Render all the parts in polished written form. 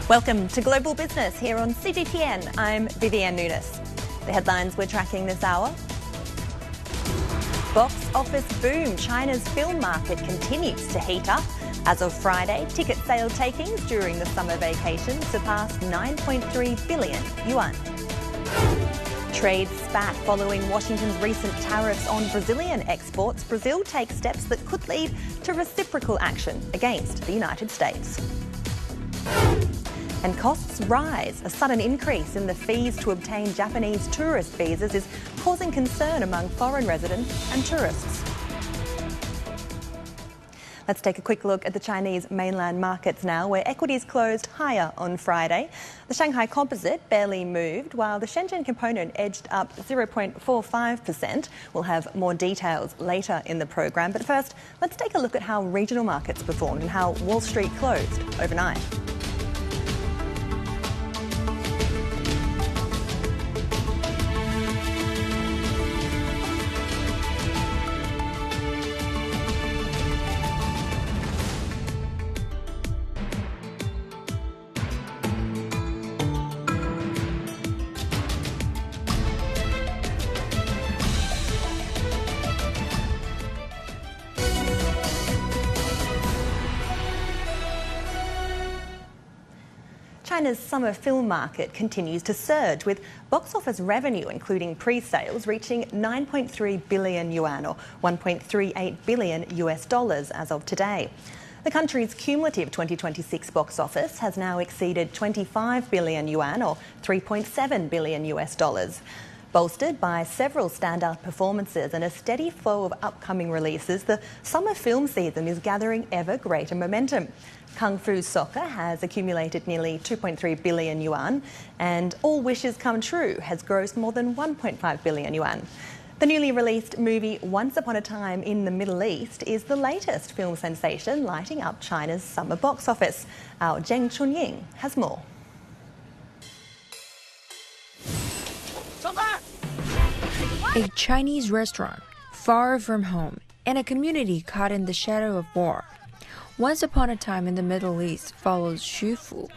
Welcome to Global Business here on CGTN. I'm Vivienne Nunes. The headlines we're tracking this hour. Box office boom. China's film market continues to heat up. As of Friday, ticket sale takings during the summer vacation surpassed 9.3 billion yuan. Trade spat following Washington's recent tariffs on Brazilian exports. Brazil takes steps that could lead to reciprocal action against the United States. And costs rise. A sudden increase in the fees to obtain Japanese tourist visas is causing concern among foreign residents and tourists. Let's take a quick look at the Chinese mainland markets now, where equities closed higher on Friday. The Shanghai Composite barely moved, while the Shenzhen Component edged up 0.45%. We'll have more details later in the program. But first, let's take a look at how regional markets performed and how Wall Street closed overnight. China's summer film market continues to surge, with box office revenue, including pre-sales, reaching 9.3 billion yuan, or $1.38 billion US dollars as of today. The country's cumulative 2026 box office has now exceeded 25 billion yuan, or $3.7 billion US dollars. Bolstered by several standout performances and a steady flow of upcoming releases, the summer film season is gathering ever greater momentum. Kung Fu Soccer has accumulated nearly 2.3 billion yuan, and All Wishes Come True has grossed more than 1.5 billion yuan. The newly released movie Once Upon a Time in the Middle East is the latest film sensation lighting up China's summer box office. Our Zheng Chunying has more. A Chinese restaurant, far from home, and a community caught in the shadow of war. Once Upon a Time in the Middle East follows Xu Fu,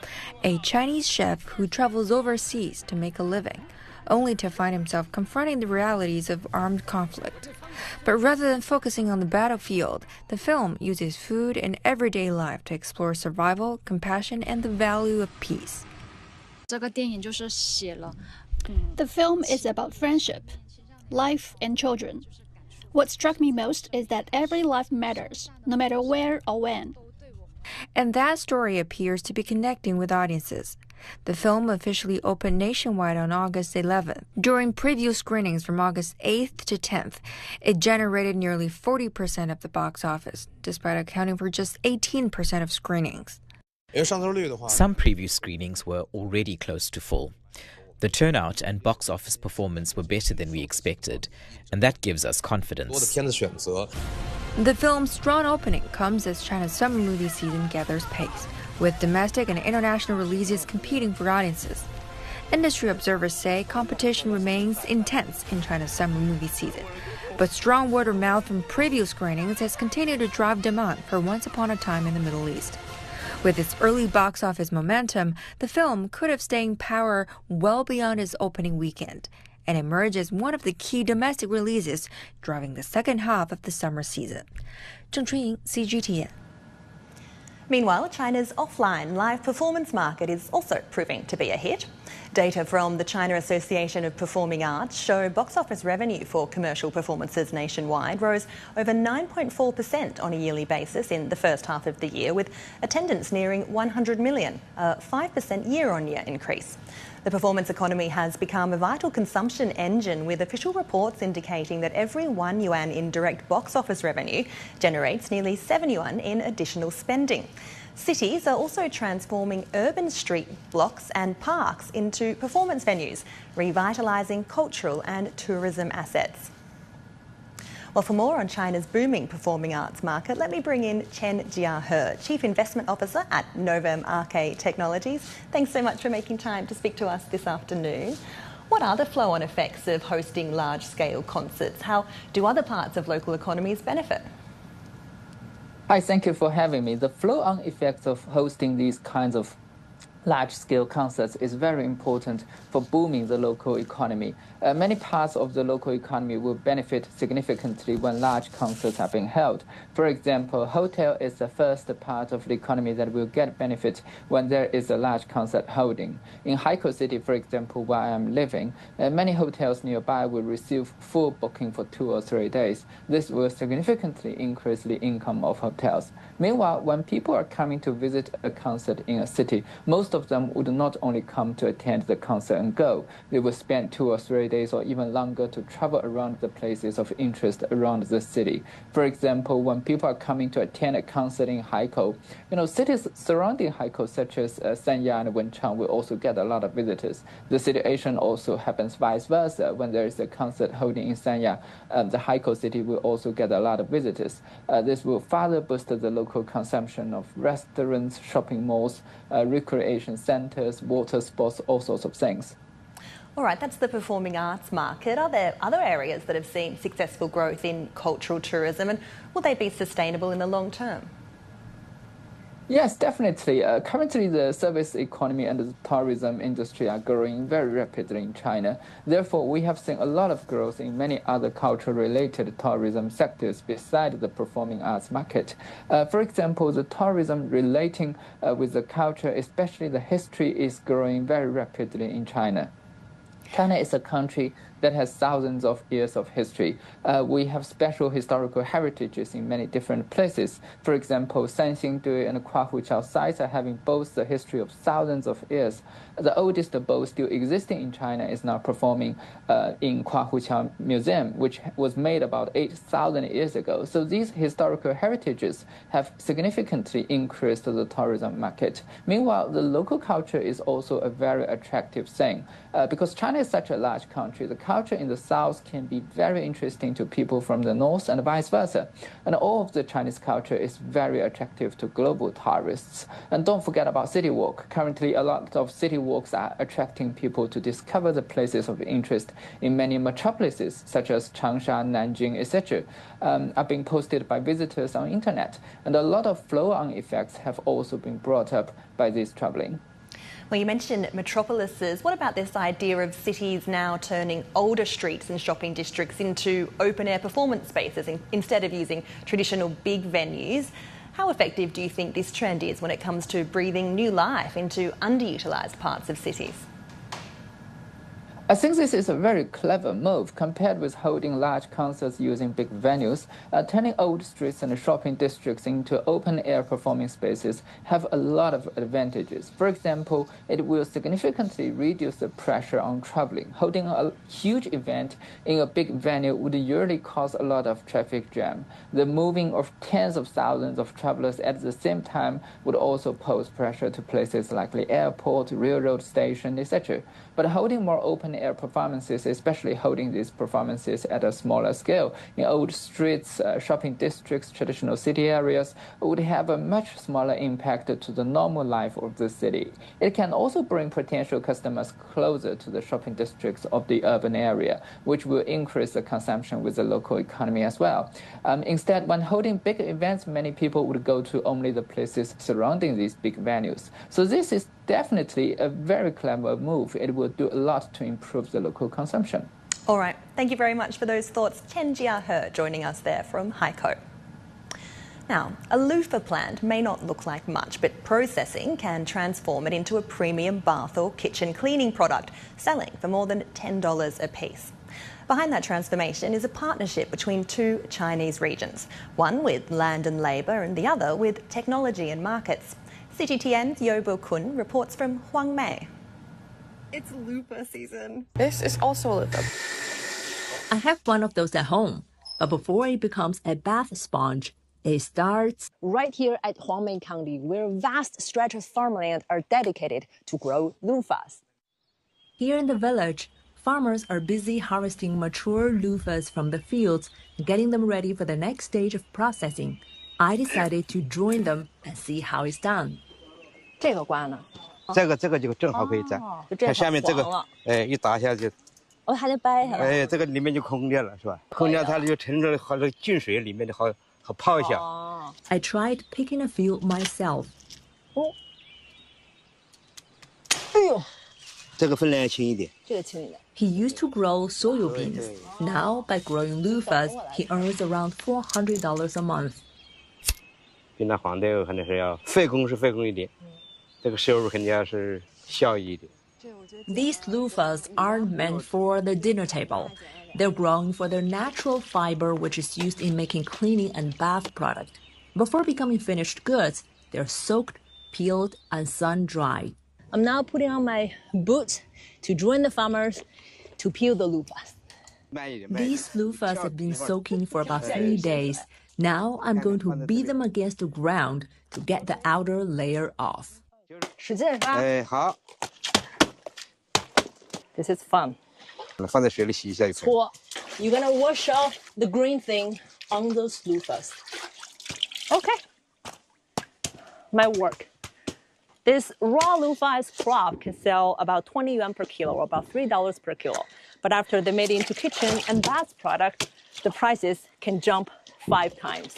a Chinese chef who travels overseas to make a living, only to find himself confronting the realities of armed conflict. But rather than focusing on the battlefield, the film uses food and everyday life to explore survival, compassion, and the value of peace. The film is about friendship, life, and children. What struck me most is that every life matters, no matter where or when. And that story appears to be connecting with audiences. The film officially opened nationwide on August 11th. During preview screenings from August 8th to 10th, it generated nearly 40% of the box office, despite accounting for just 18% of screenings. Some preview screenings were already close to full. The turnout and box office performance were better than we expected, and that gives us confidence. The film's strong opening comes as China's summer movie season gathers pace, with domestic and international releases competing for audiences. Industry observers say competition remains intense in China's summer movie season, but strong word of mouth from preview screenings has continued to drive demand for Once Upon a Time in the Middle East. With its early box office momentum, the film could have staying power well beyond its opening weekend and emerge as one of the key domestic releases driving the second half of the summer season. Zheng Chunying, CGTN. Meanwhile, China's offline live performance market is also proving to be a hit. Data from the China Association of Performing Arts show box office revenue for commercial performances nationwide rose over 9.4% on a yearly basis in the first half of the year, with attendance nearing 100 million, a 5% year-on-year increase. The performance economy has become a vital consumption engine, with official reports indicating that every 1 yuan in direct box office revenue generates nearly 7 yuan in additional spending. Cities are also transforming urban street blocks and parks into performance venues, revitalising cultural and tourism assets. Well, for more on China's booming performing arts market, let me bring in Chen Jiahe, Chief Investment Officer at Novum RK Technologies. Thanks so much for making time to speak to us this afternoon. What are the flow-on effects of hosting large-scale concerts? How do other parts of local economies benefit? Hi, thank you for having me. The flow-on effects of hosting these kinds of large-scale concerts is very important for booming the local economy. Many parts of the local economy will benefit significantly when large concerts are being held. For example, hotel is the first part of the economy that will get benefit when there is a large concert holding. In Haikou City, for example, where I am living, many hotels nearby will receive full booking for 2 or 3 days. This will significantly increase the income of hotels. Meanwhile, when people are coming to visit a concert in a city, most of them would not only come to attend the concert and go. They will spend 2 or 3 days or even longer to travel around the places of interest around the city. For example, when people are coming to attend a concert in Haikou, cities surrounding Haikou such as Sanya and Wenchang will also get a lot of visitors. The situation also happens vice versa. When there is a concert holding in Sanya, the Haikou city will also get a lot of visitors. This will further boost the local consumption of restaurants, shopping malls, recreation centers, water sports, all sorts of things. All right, that's the performing arts market. Are there other areas that have seen successful growth in cultural tourism, and will they be sustainable in the long term? Yes, definitely. Currently, the service economy and the tourism industry are growing very rapidly in China. Therefore, we have seen a lot of growth in many other culture-related tourism sectors besides the performing arts market. For example, the tourism relating with the culture, especially the history, is growing very rapidly in China. China is a country that has thousands of years of history. We have special historical heritages in many different places. For example, Sanxingdui and Kwahuchao sites are having both the history of thousands of years. The oldest bowl still existing in China is now performing in Kwahuchao Museum, which was made about 8,000 years ago. So these historical heritages have significantly increased the tourism market. Meanwhile, the local culture is also a very attractive thing. Because China is such a large country, the culture in the south can be very interesting to people from the north and vice versa. And all of the Chinese culture is very attractive to global tourists. And don't forget about city walk. Currently, a lot of city walks are attracting people to discover the places of interest in many metropolises, such as Changsha, Nanjing, etc., are being posted by visitors on internet. And a lot of flow-on effects have also been brought up by this traveling. Well, you mentioned metropolises. What about this idea of cities now turning older streets and shopping districts into open-air performance spaces instead of using traditional big venues? How effective do you think this trend is when it comes to breathing new life into underutilised parts of cities? I think this is a very clever move compared with holding large concerts using big venues. Turning old streets and shopping districts into open-air performing spaces have a lot of advantages. For example, it will significantly reduce the pressure on traveling. Holding a huge event in a big venue would usually cause a lot of traffic jam. The moving of tens of thousands of travelers at the same time would also pose pressure to places like the airport, railroad station, etc. But holding more open-air performances, especially holding these performances at a smaller scale in old streets, shopping districts, traditional city areas, would have a much smaller impact to the normal life of the city. It can also bring potential customers closer to the shopping districts of the urban area, which will increase the consumption with the local economy as well. Instead, when holding big events, many people would go to only the places surrounding these big venues. So this is definitely a very clever move. It will do a lot to improve the local consumption. All right. Thank you very much for those thoughts. Chen Jia-he joining us there from Haikou. Now, a loofah plant may not look like much, but processing can transform it into a premium bath or kitchen cleaning product, selling for more than $10 a piece. Behind that transformation is a partnership between two Chinese regions, one with land and labour and the other with technology and markets. CGTN's Yobo Kun reports from Huangmei. It's loofah season. This is also a loofah. I have one of those at home, but before it becomes a bath sponge, it starts right here at Huangmei County, where vast stretches of farmland are dedicated to grow loofahs. Here in the village, farmers are busy harvesting mature loofahs from the fields and getting them ready for the next stage of processing. I decided to join them and see how it's done. 这个刮呢？这个就正好可以摘。看下面这个，一打下就，哦，它就掰下来。这个里面就空掉了，是吧？空掉它就沉着好这进水里面的好泡一下。I tried picking a few myself. 这个分量轻一点。He used to grow soybeans. Now, by growing loofahs, he earns around $400 a month. 比那黄豆可能是要费工一点，这个收入肯定要是效益一点。These loofahs aren't meant for the dinner table. They're grown for their natural fiber, which is used in making cleaning and bath product. Before becoming finished goods, they're soaked, peeled, and sun-dried. I'm now putting on my boots to join the farmers to peel the loofahs. These loofahs have been soaking for about 3 days. Now I'm going to beat them against the ground to get the outer layer off. 使劲发。哎，好。This is fun. 放在水里洗一下就可以。搓 You're gonna wash off the green thing on those loofahs. Okay. My work. This raw loofahs crop can sell about 20 yuan per kilo, or about $3 per kilo. But after they made it into kitchen and bath product, the prices can jump 5 times.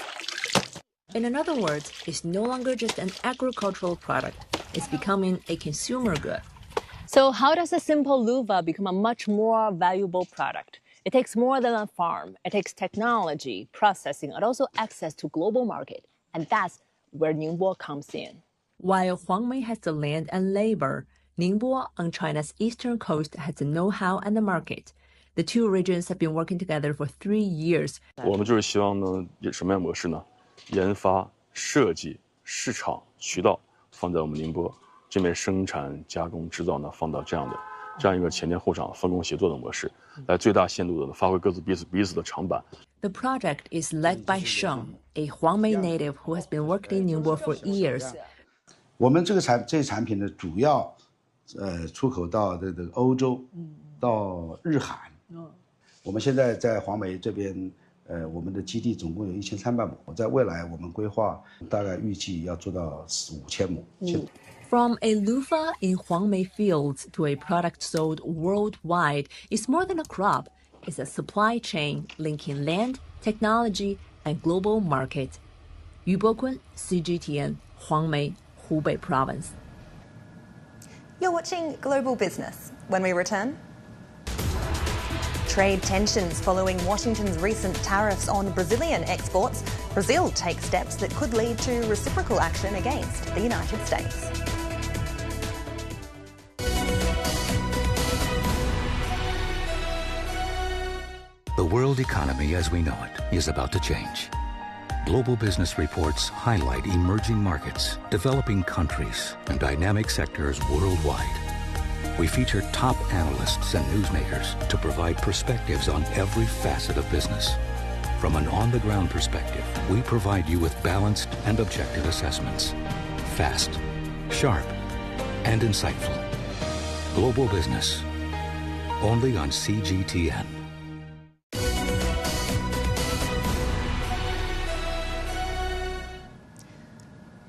In other words, it's no longer just an agricultural product. It's becoming a consumer good. So how does a simple loofah become a much more valuable product? It takes more than a farm. It takes technology, processing, and also access to global market. And that's where Ningbo comes in. While Huangmei has the land and labor, Ningbo on China's eastern coast has the know-how and the market. The two regions have been working together for 3 years. 我们就是希望呢，什么样模式呢？研发、设计、市场、渠道放在我们宁波，这边生产、加工、制造呢放到这样一个前店后厂分工协作的模式，来最大限度的发挥各自彼此的长板。The project is led by Sheng, a Huangmei native who has been working in Ningbo for years. 我们这产品呢，主要出口到这个欧洲，到日韩。我们现在在黄梅这边，我们的基地总共有1300亩，在未来我们规划大概预计要做到5000亩。From a loofah in Huangmei fields to a product sold worldwide, it's more than a crop. It's a supply chain linking land, technology, and global market. Yu Bokun, CGTN, Huangmei, Hubei Province. You're watching Global Business. When we return, trade tensions following Washington's recent tariffs on Brazilian exports. Brazil takes steps that could lead to reciprocal action against the United States. The world economy as we know it is about to change. Global Business reports highlight emerging markets, developing countries, and dynamic sectors worldwide. We feature top analysts and newsmakers to provide perspectives on every facet of business. From an on-the-ground perspective, we provide you with balanced and objective assessments. Fast, sharp, and insightful. Global Business. Only on CGTN.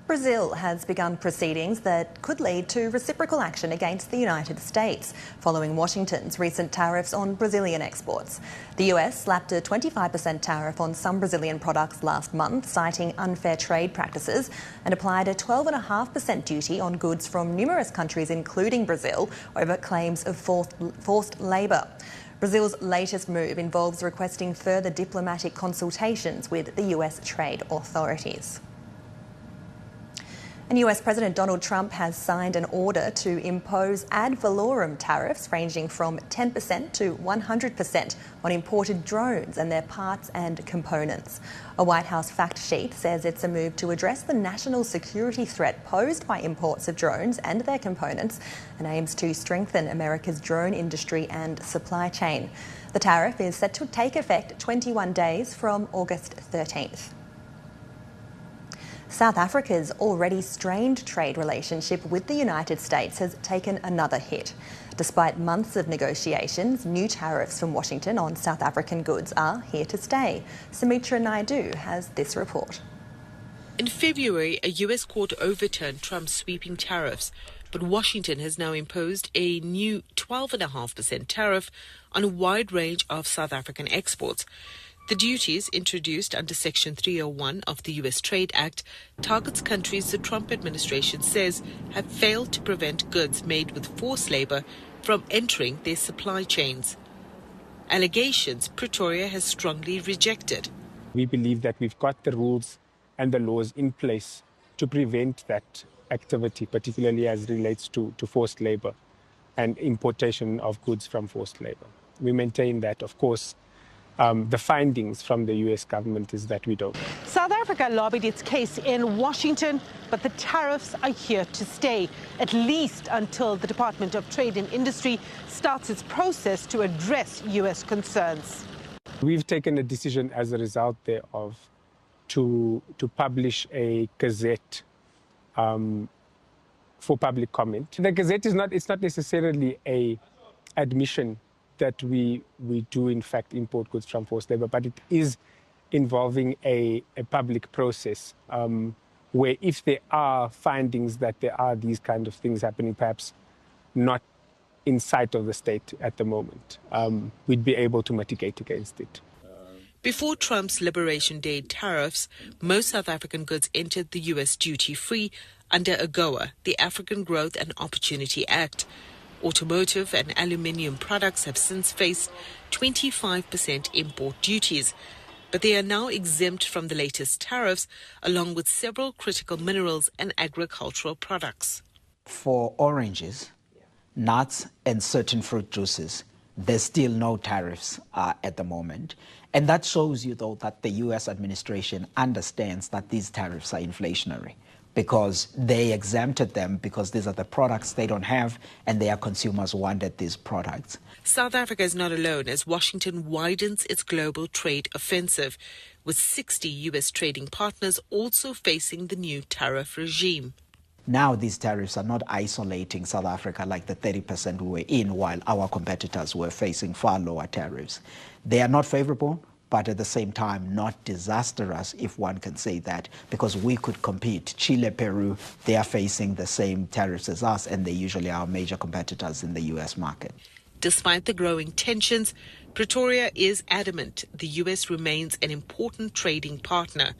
Brazil has begun proceedings that could lead to reciprocal action against the United States following Washington's recent tariffs on Brazilian exports. The US slapped a 25% tariff on some Brazilian products last month, citing unfair trade practices, and applied a 12.5% duty on goods from numerous countries, including Brazil, over claims of forced labour. Brazil's latest move involves requesting further diplomatic consultations with the US trade authorities. And US President Donald Trump has signed an order to impose ad valorem tariffs ranging from 10% to 100% on imported drones and their parts and components. A White House fact sheet says it's a move to address the national security threat posed by imports of drones and their components and aims to strengthen America's drone industry and supply chain. The tariff is set to take effect 21 days from August 13th. South Africa's already strained trade relationship with the United States has taken another hit. Despite months of negotiations, new tariffs from Washington on South African goods are here to stay. Sumitra Naidu has this report. In February, a US court overturned Trump's sweeping tariffs, but Washington has now imposed a new 12.5% tariff on a wide range of South African exports. The duties introduced under Section 301 of the U.S. Trade Act targets countries the Trump administration says have failed to prevent goods made with forced labor from entering their supply chains. Allegations Pretoria has strongly rejected. We believe that we've got the rules and the laws in place to prevent that activity, particularly as it relates to forced labor and importation of goods from forced labor. We maintain that, of course, the findings from the U.S. government is that we don't. South Africa lobbied its case in Washington, but the tariffs are here to stay, at least until the Department of Trade and Industry starts its process to address U.S. concerns. We've taken a decision as a result thereof to publish a gazette for public comment. The gazette is not necessarily a admission that we do in fact import goods from forced labor, but it is involving a public process where if there are findings that there are these kind of things happening, perhaps not in sight of the state at the moment, we'd be able to mitigate against it. Before Trump's Liberation Day tariffs, most South African goods entered the U.S. duty-free under AGOA, the African Growth and Opportunity Act. Automotive and aluminium products have since faced 25% import duties, but they are now exempt from the latest tariffs, along with several critical minerals and agricultural products. For oranges, nuts, and certain fruit juices, there's still no tariffs at the moment. And that shows you, though, that the U.S. administration understands that these tariffs are inflationary because they exempted them because these are the products they don't have and their consumers wanted these products. South Africa is not alone as Washington widens its global trade offensive, with 60 U.S. trading partners also facing the new tariff regime. Now these tariffs are not isolating South Africa like the 30% we were in while our competitors were facing far lower tariffs. They are not favorable, but at the same time not disastrous, if one can say that, because we could compete. Chile, Peru, they are facing the same tariffs as us, and they usually are major competitors in the U.S. market. Despite the growing tensions, Pretoria is adamant the U.S. remains an important trading partner.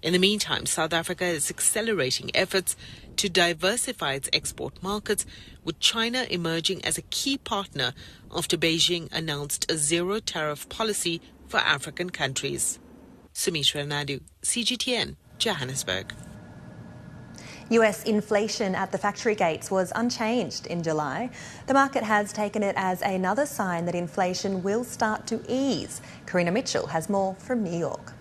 In the meantime, South Africa is accelerating efforts to diversify its export markets, with China emerging as a key partner after Beijing announced a zero-tariff policy for African countries. Sumitra Naidu, CGTN, Johannesburg. US inflation at the factory gates was unchanged in July. The market has taken it as another sign that inflation will start to ease. Karina Mitchell has more from New York.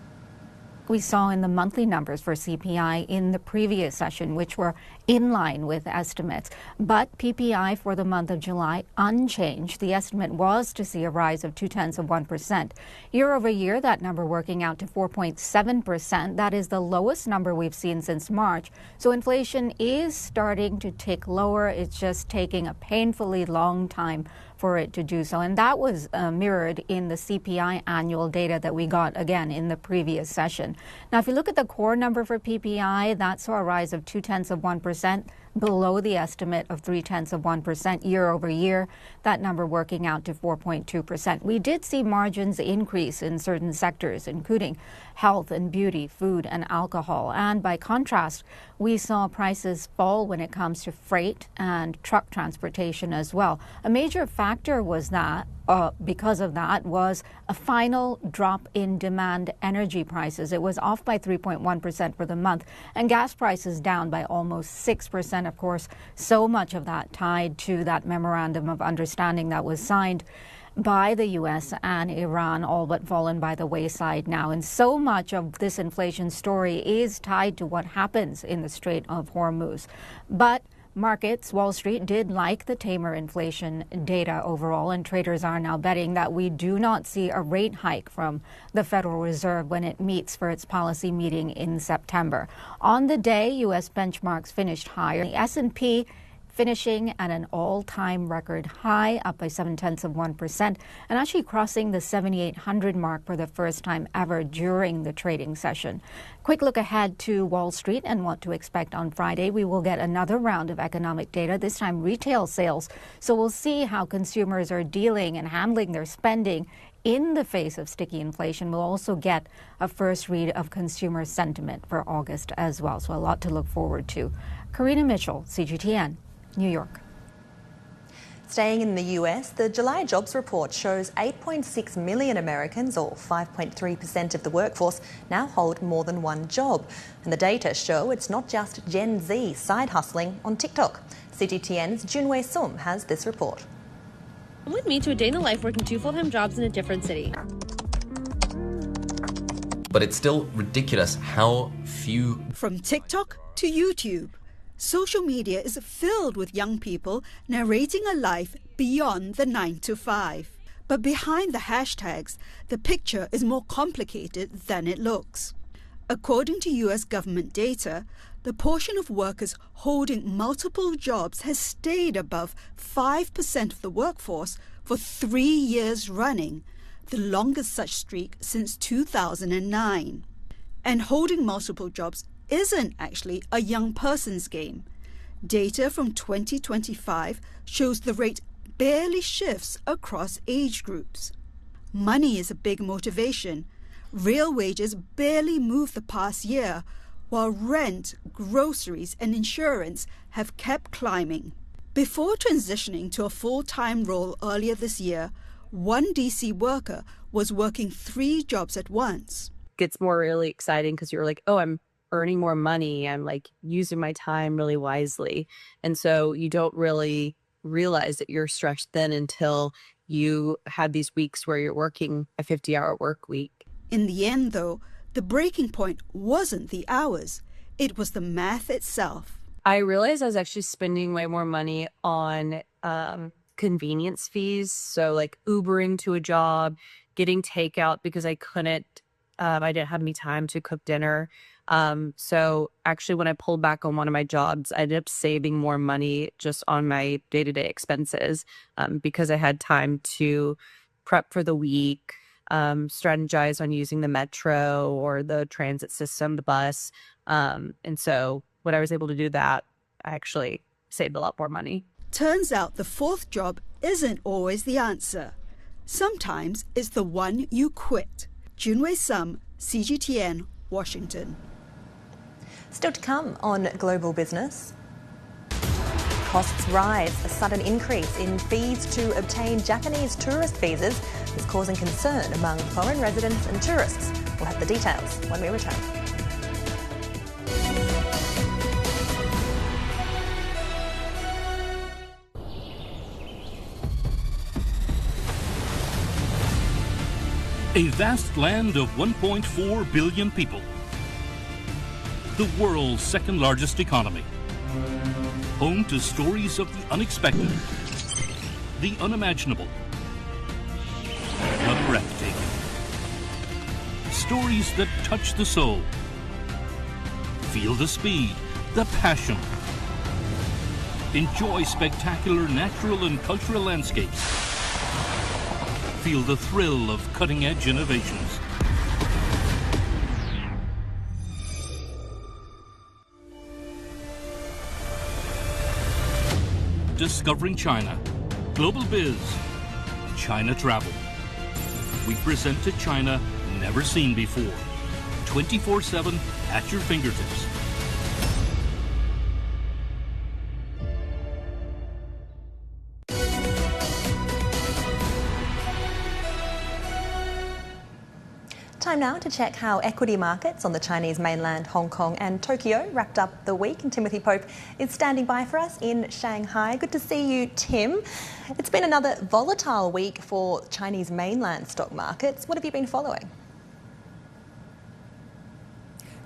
We saw in the monthly numbers for CPI in the previous session, which were in line with estimates. But PPI for the month of July unchanged. The estimate was to see a rise of 0.2%. Year over year, that number working out to 4.7%. That is the lowest number we've seen since March. So inflation is starting to tick lower. It's just taking a painfully long time for it to do so. And that was mirrored in the CPI annual data that we got again in the previous session. Now, if you look at the core number for PPI, that saw a rise of 0.2%, below the estimate of 0.3% year over year. That number working out to 4.2%. We did see margins increase in certain sectors, including health and beauty, food and alcohol. And by contrast, we saw prices fall when it comes to freight and truck transportation as well. A major factor was that because of that was a final drop in demand energy prices. It was off by 3.1% for the month, and gas prices down by almost 6%. Of course, so much of that tied to that memorandum of understanding that was signed by the U.S. and Iran, all but fallen by the wayside now. And so much of this inflation story is tied to what happens in the Strait of Hormuz. But markets, Wall Street, did like the tamer inflation data overall, and traders are now betting that we do not see a rate hike from the Federal Reserve when it meets for its policy meeting in September. On the day, U.S. benchmarks finished higher. The S&P finishing at an all-time record high, up by 0.7%, and actually crossing the 7,800 mark for the first time ever during the trading session. Quick look ahead to Wall Street and what to expect on Friday. We will get another round of economic data, this time retail sales. So we'll see how consumers are dealing and handling their spending in the face of sticky inflation. We'll also get a first read of consumer sentiment for August as well. So a lot to look forward to. Karina Mitchell, CGTN, New York. Staying in the US, the July jobs report shows 8.6 million Americans, or 5.3% of the workforce, now hold more than one job. And the data show it's not just Gen Z side hustling on TikTok. CGTN's Junwei Sum has this report. Come with me to a day in the life working 2 full-time jobs in a different city. But it's still ridiculous how few... From TikTok to YouTube, social media is filled with young people narrating a life beyond the 9 to 5. But behind the hashtags, the picture is more complicated than it looks. According to US government data, the portion of workers holding multiple jobs has stayed above 5% of the workforce for 3 years running, the longest such streak since 2009. And holding multiple jobs isn't actually a young person's game. Data from 2025 shows the rate barely shifts across age groups. Money is a big motivation. Real wages barely moved the past year, while rent, groceries, and insurance have kept climbing. Before transitioning to a full-time role earlier this year, one DC worker was working 3 jobs at once. Gets more really exciting because you're like, oh, I'm earning more money. I'm like using my time really wisely. And so you don't really realize that you're stretched thin until you have these weeks where you're working a 50-hour work week. In the end, though, the breaking point wasn't the hours. It was the math itself. I realized I was actually spending way more money on convenience fees. So like Ubering to a job, getting takeout because I didn't have any time to cook dinner. So actually when I pulled back on one of my jobs, I ended up saving more money just on my day-to-day expenses because I had time to prep for the week, strategize on using the metro or the transit system, the bus. And so when I was able to do that, I actually saved a lot more money. Turns out the 4th job isn't always the answer. Sometimes it's the one you quit. Junwei Sum, CGTN, Washington. Still to come on Global Business. Costs rise. A sudden increase in fees to obtain Japanese tourist visas is causing concern among foreign residents and tourists. We'll have the details when we return. A vast land of 1.4 billion people. The world's 2nd largest economy. Home to stories of the unexpected, the unimaginable, the breathtaking. Stories that touch the soul. Feel the speed, the passion. Enjoy spectacular natural and cultural landscapes. Feel the thrill of cutting-edge innovations. Discovering China. Global Biz. China Travel. We present to China never seen before. 24/7 at your fingertips. Time now to check how equity markets on the Chinese mainland, Hong Kong and Tokyo wrapped up the week. And Timothy Pope is standing by for us in Shanghai. Good to see you, Tim. It's been another volatile week for Chinese mainland stock markets. What have you been following?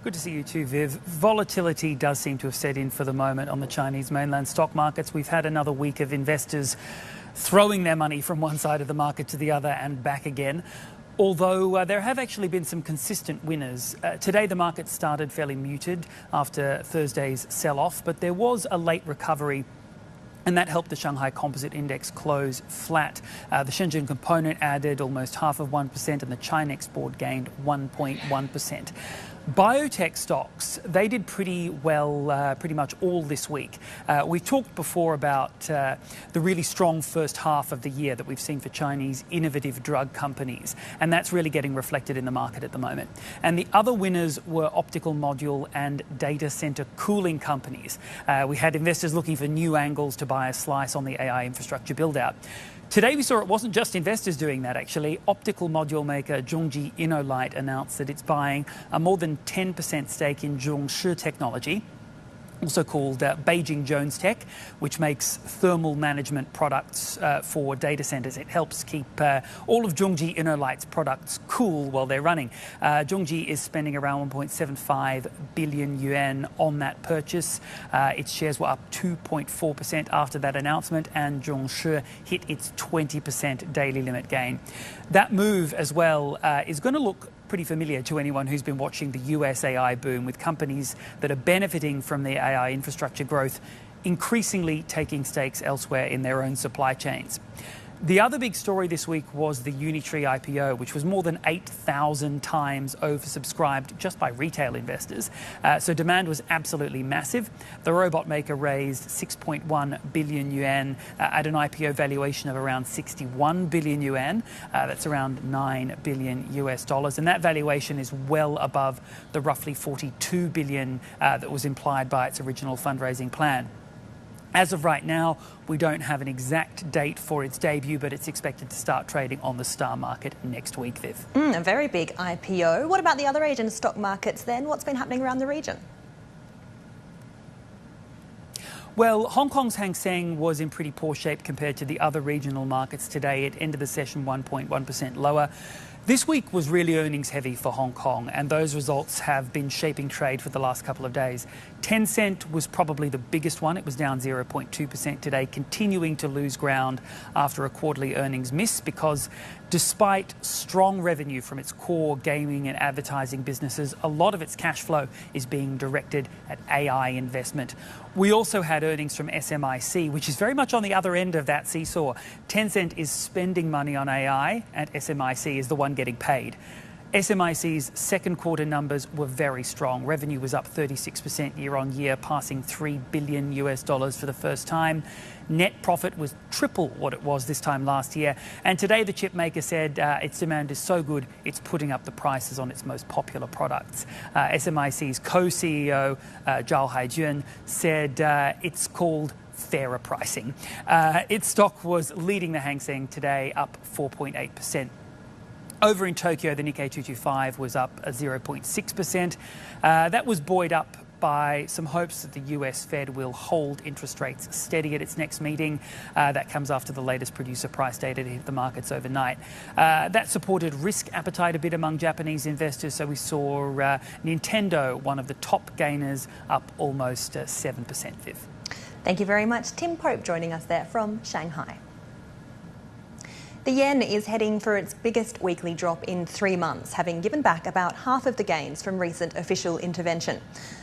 Good to see you too, Viv. Volatility does seem to have set in for the moment on the Chinese mainland stock markets. We've had another week of investors throwing their money from one side of the market to the other and back again. Although there have actually been some consistent winners. Today the market started fairly muted after Thursday's sell-off, but there was a late recovery and that helped the Shanghai Composite Index close flat. The Shenzhen Component added almost 0.5%, and the Chinex board gained 1.1%. Biotech stocks, they did pretty well pretty much all this week. We talked before about the really strong first half of the year that we've seen for Chinese innovative drug companies, and that's really getting reflected in the market at the moment. And the other winners were optical module and data center cooling companies. We had investors looking for new angles to buy a slice on the AI infrastructure build-out. Today we saw it wasn't just investors doing that, actually. Optical module maker Zhongji InnoLight announced that it's buying a more than 10% stake in Zhongshi Technology, also called Beijing Jones Tech, which makes thermal management products for data centers. It helps keep all of Zhongji InnoLight's products cool while they're running. Zhongji is spending around 1.75 billion yuan on that purchase. Its shares were up 2.4% after that announcement, and Zhongshi hit its 20% daily limit gain. That move as well is going to look pretty familiar to anyone who's been watching the US AI boom, with companies that are benefiting from the AI infrastructure growth increasingly taking stakes elsewhere in their own supply chains. The other big story this week was the Unitree IPO, which was more than 8,000 times oversubscribed just by retail investors. So demand was absolutely massive. The robot maker raised 6.1 billion yuan at an IPO valuation of around 61 billion yuan. That's around $9 billion US. And that valuation is well above the roughly 42 billion that was implied by its original fundraising plan. As of right now, we don't have an exact date for its debut, but it's expected to start trading on the STAR market next week, Viv. A very big IPO. What about the other Asian stock markets then? What's been happening around the region? Well, Hong Kong's Hang Seng was in pretty poor shape compared to the other regional markets today. It ended the session 1.1% lower. This week was really earnings heavy for Hong Kong, and those results have been shaping trade for the last couple of days. Tencent was probably the biggest one. It was down 0.2% today, continuing to lose ground after a quarterly earnings miss, because despite strong revenue from its core gaming and advertising businesses, a lot of its cash flow is being directed at AI investment. We also had earnings from SMIC, which is very much on the other end of that seesaw. Tencent is spending money on AI, and SMIC is the one getting paid. SMIC's second quarter numbers were very strong. Revenue was up 36% year on year, passing $3 billion for the first time. Net profit was triple what it was this time last year. And today the chip maker said its demand is so good, it's putting up the prices on its most popular products. SMIC's co-CEO, Zhao Haijun, said it's called fairer pricing. Its stock was leading the Hang Seng today, up 4.8%. Over in Tokyo, the Nikkei 225 was up 0.6%. That was buoyed up by some hopes that the US Fed will hold interest rates steady at its next meeting. That comes after the latest producer price data to hit the markets overnight. That supported risk appetite a bit among Japanese investors, so we saw Nintendo, one of the top gainers, up almost 7%, Viv. Thank you very much. Tim Pope joining us there from Shanghai. The yen is heading for its biggest weekly drop in 3 months, having given back about half of the gains from recent official intervention.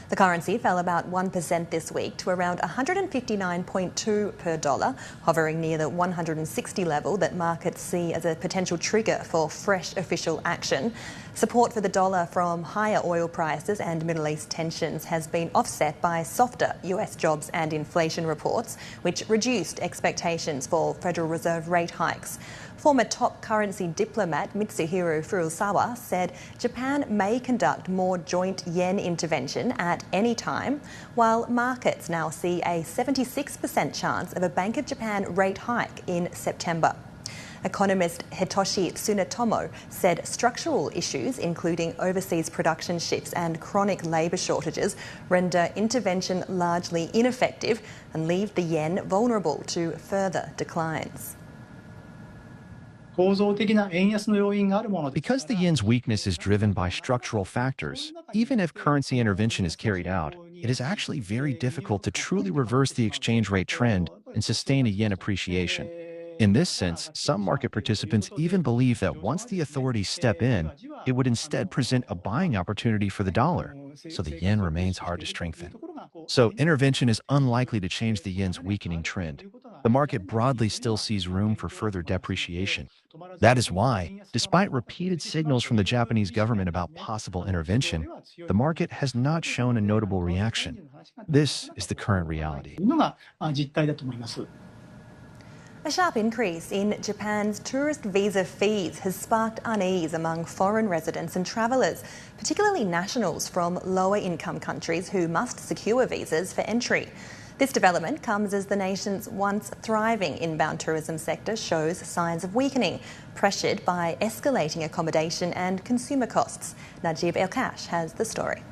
The currency fell about 1% this week to around 159.2 per dollar, hovering near the 160 level that markets see as a potential trigger for fresh official action. Support for the dollar from higher oil prices and Middle East tensions has been offset by softer US jobs and inflation reports, which reduced expectations for Federal Reserve rate hikes. Former top currency diplomat Mitsuhiro Furusawa said Japan may conduct more joint yen intervention at any time, while markets now see a 76% chance of a Bank of Japan rate hike in September. Economist Hitoshi Tsunetomo said structural issues, including overseas production shifts and chronic labour shortages, render intervention largely ineffective and leave the yen vulnerable to further declines. Because the yen's weakness is driven by structural factors, even if currency intervention is carried out, it is actually very difficult to truly reverse the exchange rate trend and sustain a yen appreciation. In this sense, some market participants even believe that once the authorities step in, it would instead present a buying opportunity for the dollar, so the yen remains hard to strengthen. So intervention is unlikely to change the yen's weakening trend. the market broadly still sees room for further depreciation. That is why, despite repeated signals from the Japanese government about possible intervention, the market has not shown a notable reaction. This is the current reality. A sharp increase in Japan's tourist visa fees has sparked unease among foreign residents and travellers, particularly nationals from lower income countries who must secure visas for entry. This development comes as the nation's once thriving inbound tourism sector shows signs of weakening, pressured by escalating accommodation and consumer costs. Najib El-Kash has the story.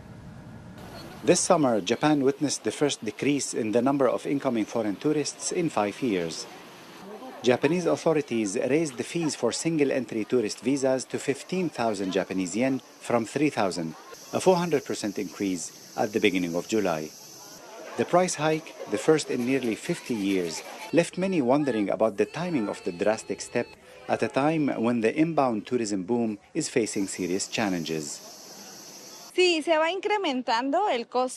This summer, Japan witnessed the first decrease in the number of incoming foreign tourists in 5 years. Japanese authorities raised the fees for single-entry tourist visas to 15,000 Japanese yen from 3,000, a 400% increase at the beginning of July. The price hike, the first in nearly 50 years, left many wondering about the timing of the drastic step at a time when the inbound tourism boom is facing serious challenges.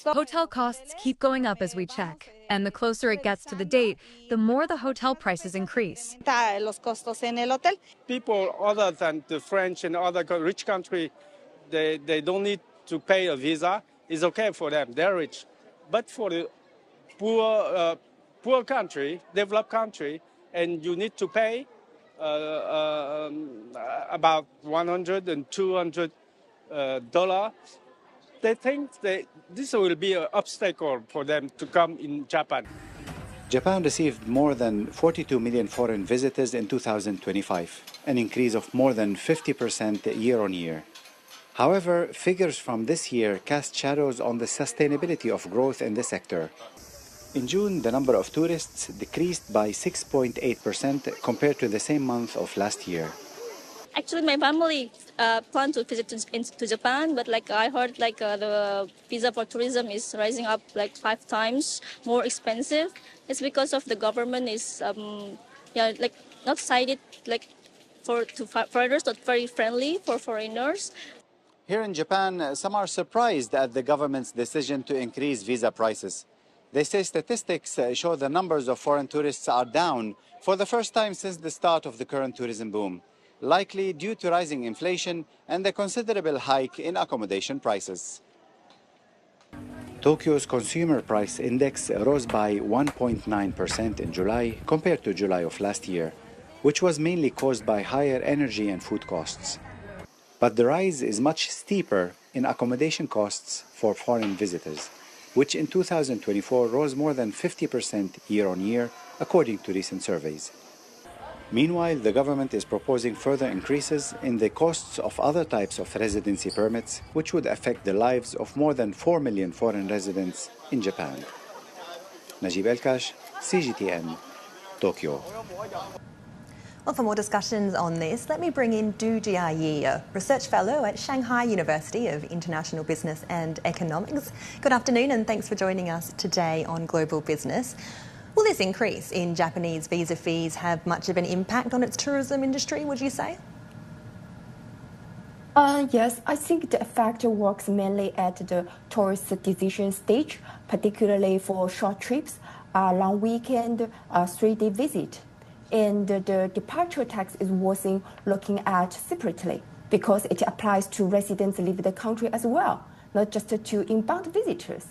Hotel costs keep going up as we check, and the closer it gets to the date, the more the hotel prices increase. People other than the French and other rich countries, they don't need to pay a visa. It's okay for them, they're rich. But for the poor country, developed country, and you need to pay about $100 and $200. They think this will be an obstacle for them to come in Japan. Japan received more than 42 million foreign visitors in 2025, an increase of more than 50% year-on-year. However, figures from this year cast shadows on the sustainability of growth in the sector. In June, the number of tourists decreased by 6.8% compared to the same month of last year. Actually, my family planned to visit to Japan, but I heard the visa for tourism is rising up 5 times more expensive. It's because of the government is not cited for foreigners, not very friendly for foreigners. Here in Japan, some are surprised at the government's decision to increase visa prices. They say statistics show the numbers of foreign tourists are down for the first time since the start of the current tourism boom, likely due to rising inflation and a considerable hike in accommodation prices. Tokyo's consumer price index rose by 1.9% in July compared to July of last year, which was mainly caused by higher energy and food costs. But the rise is much steeper in accommodation costs for foreign visitors, which in 2024 rose more than 50% year-on-year, according to recent surveys. Meanwhile, the government is proposing further increases in the costs of other types of residency permits, which would affect the lives of more than 4 million foreign residents in Japan. Najib El-Kash, CGTN, Tokyo. Well, for more discussions on this, let me bring in Du Jiayi, a research fellow at Shanghai University of International Business and Economics. Good afternoon and thanks for joining us today on Global Business. Will this increase in Japanese visa fees have much of an impact on its tourism industry, would you say? Yes, I think the effect works mainly at the tourist decision stage, particularly for short trips, long weekend, 3-day visit. And the departure tax is worth looking at separately because it applies to residents leaving the country as well, not just to inbound visitors.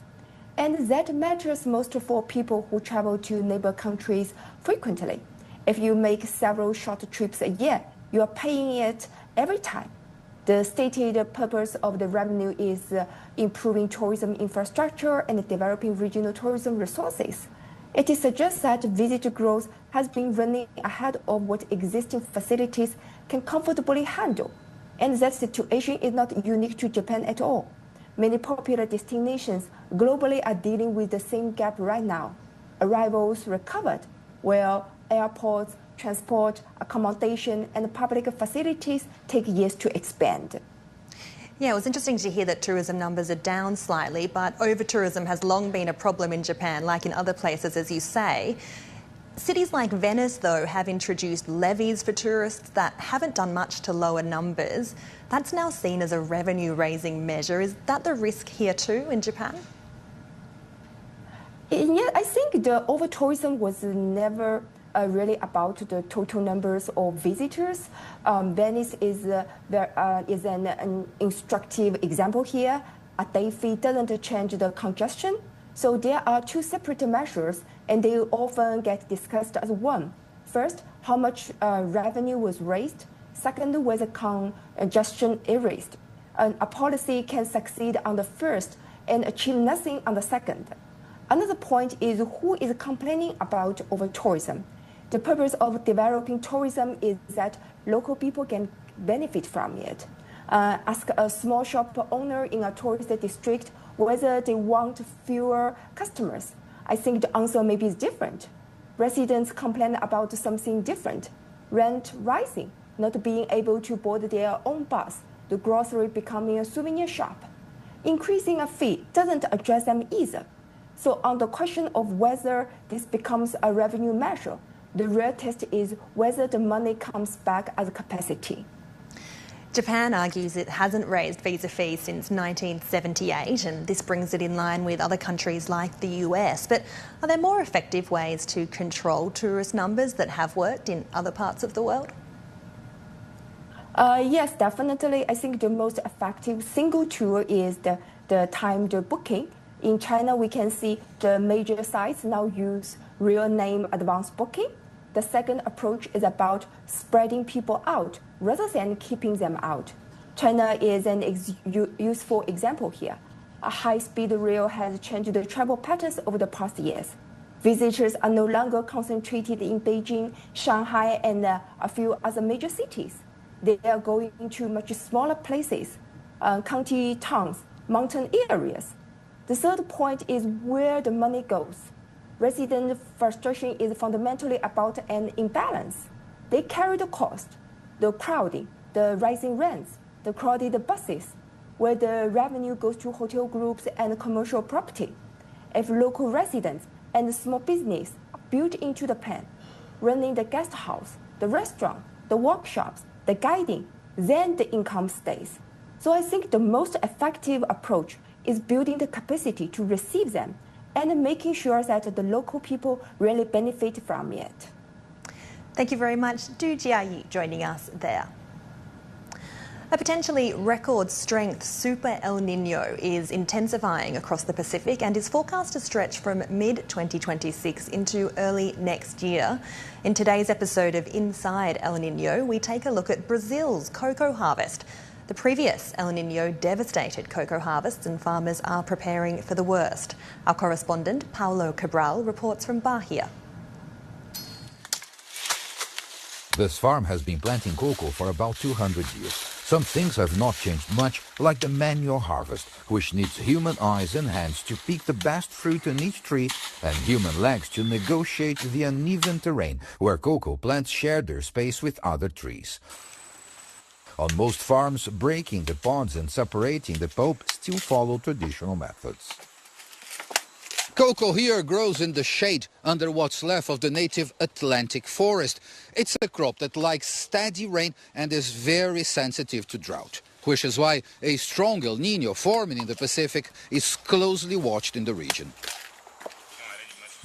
And that matters most for people who travel to neighbor countries frequently. If you make several short trips a year, you are paying it every time. The stated purpose of the revenue is improving tourism infrastructure and developing regional tourism resources. It suggests that visitor growth has been running ahead of what existing facilities can comfortably handle. And that situation is not unique to Japan at all. Many popular destinations globally are dealing with the same gap right now. Arrivals recovered, while airports, transport, accommodation, and public facilities take years to expand. Yeah, it was interesting to hear that tourism numbers are down slightly, but over-tourism has long been a problem in Japan, like in other places, as you say. Cities like Venice, though, have introduced levies for tourists that haven't done much to lower numbers. That's now seen as a revenue-raising measure. Is that the risk here too in Japan? Yeah, I think the over-tourism was never really about the total numbers of visitors. Venice is an instructive example here. A day fee doesn't change the congestion. So there are two separate measures, and they often get discussed as one. First, how much revenue was raised. Second, was congestion erased. A policy can succeed on the first and achieve nothing on the second. Another point is who is complaining about over-tourism. The purpose of developing tourism is that local people can benefit from it. Ask a small shop owner in a tourist district whether they want fewer customers. I think the answer maybe is different. Residents complain about something different. Rent rising, not being able to board their own bus, the grocery becoming a souvenir shop. Increasing a fee doesn't address them either. So on the question of whether this becomes a revenue measure, the real test is whether the money comes back as capacity. Japan argues it hasn't raised visa fees since 1978, and this brings it in line with other countries like the US. But are there more effective ways to control tourist numbers that have worked in other parts of the world? Yes, definitely. I think the most effective single tool is the timed booking. In China, we can see the major sites now use real name advance booking. The second approach is about spreading people out rather than keeping them out. China is an useful example here. A high-speed rail has changed the travel patterns over the past years. Visitors are no longer concentrated in Beijing, Shanghai, and a few other major cities. They are going to much smaller places, county towns, mountain areas. The third point is where the money goes. Resident frustration is fundamentally about an imbalance. They carry the cost, the crowding, the rising rents, the crowded buses, where the revenue goes to hotel groups and commercial property. If local residents and small business are built into the plan, running the guest house, the restaurant, the workshops, the guiding, then the income stays. So I think the most effective approach is building the capacity to receive them and making sure that the local people really benefit from it. Thank you very much, Du Jiayi, joining us there. A potentially record strength Super El Nino is intensifying across the Pacific and is forecast to stretch from mid-2026 into early next year. In today's episode of Inside El Nino, we take a look at Brazil's cocoa harvest. The previous El Nino devastated cocoa harvests and farmers are preparing for the worst. Our correspondent, Paulo Cabral, reports from Bahia. This farm has been planting cocoa for about 200 years. Some things have not changed much, like the manual harvest, which needs human eyes and hands to pick the best fruit on each tree and human legs to negotiate the uneven terrain where cocoa plants share their space with other trees. On most farms, breaking the pods and separating the pulp still follow traditional methods. Cocoa here grows in the shade under what's left of the native Atlantic forest. It's a crop that likes steady rain and is very sensitive to drought, which is why a strong El Nino forming in the Pacific is closely watched in the region.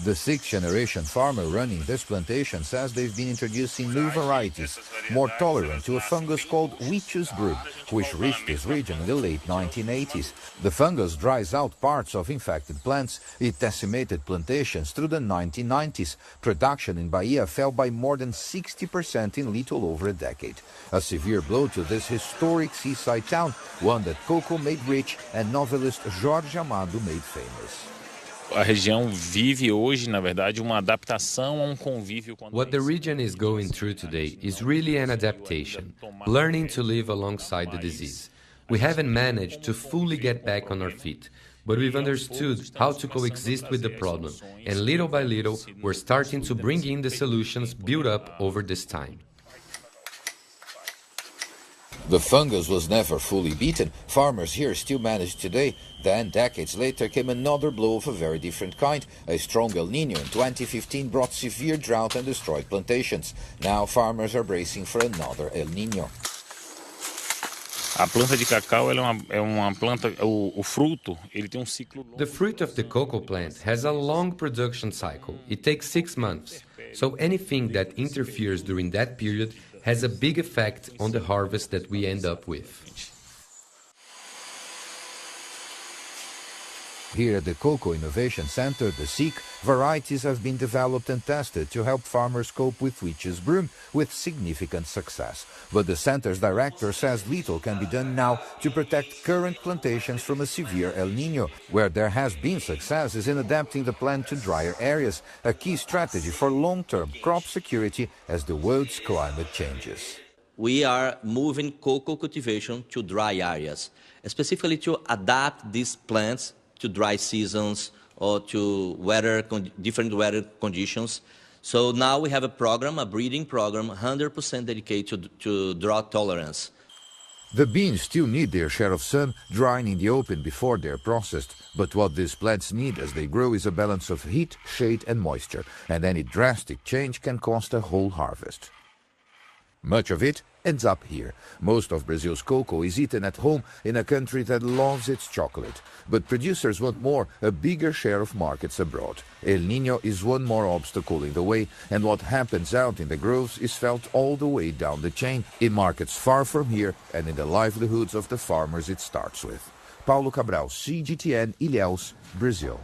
The sixth-generation farmer running this plantation says they've been introducing new varieties, more tolerant to a fungus called Witch's brood, which reached this region in the late 1980s. The fungus dries out parts of infected plants. It decimated plantations through the 1990s. Production in Bahia fell by more than 60% in little over a decade. A severe blow to this historic seaside town, one that cocoa made rich and novelist Jorge Amado made famous. A região vive hoje, na verdade, uma adaptação a convívio com. What the region is going through today is really an adaptation, learning to live alongside the disease. We haven't managed to fully get back on our feet, but we've understood how to coexist with the problem, and little by little, we're starting to bring in the solutions built up over this time. The fungus was never fully beaten. Farmers here still manage today. Then, decades later, came another blow of a very different kind. A strong El Nino in 2015 brought severe drought and destroyed plantations. Now farmers are bracing for another El Nino. A planta de cacau é uma planta, o fruto, ele tem ciclo longo. The fruit of the cocoa plant has a long production cycle. It takes 6 months. So anything that interferes during that period has a big effect on the harvest that we end up with. Here at the Cocoa Innovation Center, the SEEK, varieties have been developed and tested to help farmers cope with witch's broom with significant success. But the center's director says little can be done now to protect current plantations from a severe El Niño. Where there has been success is in adapting the plant to drier areas, a key strategy for long-term crop security as the world's climate changes. We are moving cocoa cultivation to dry areas, specifically to adapt these plants to dry seasons or to different weather conditions. So now we have a program, a breeding program, 100% dedicated to drought tolerance. The beans still need their share of sun, drying in the open before they're processed. But what these plants need as they grow is a balance of heat, shade and moisture, and any drastic change can cost a whole harvest. Much of it ends up here. Most of Brazil's cocoa is eaten at home in a country that loves its chocolate. But producers want more, a bigger share of markets abroad. El Niño is one more obstacle in the way, and what happens out in the groves is felt all the way down the chain, in markets far from here and in the livelihoods of the farmers it starts with. Paulo Cabral, CGTN, Ilhéus, Brazil.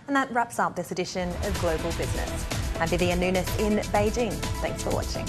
And that wraps up this edition of Global Business. I'm Vivian Nunes in Beijing. Thanks for watching.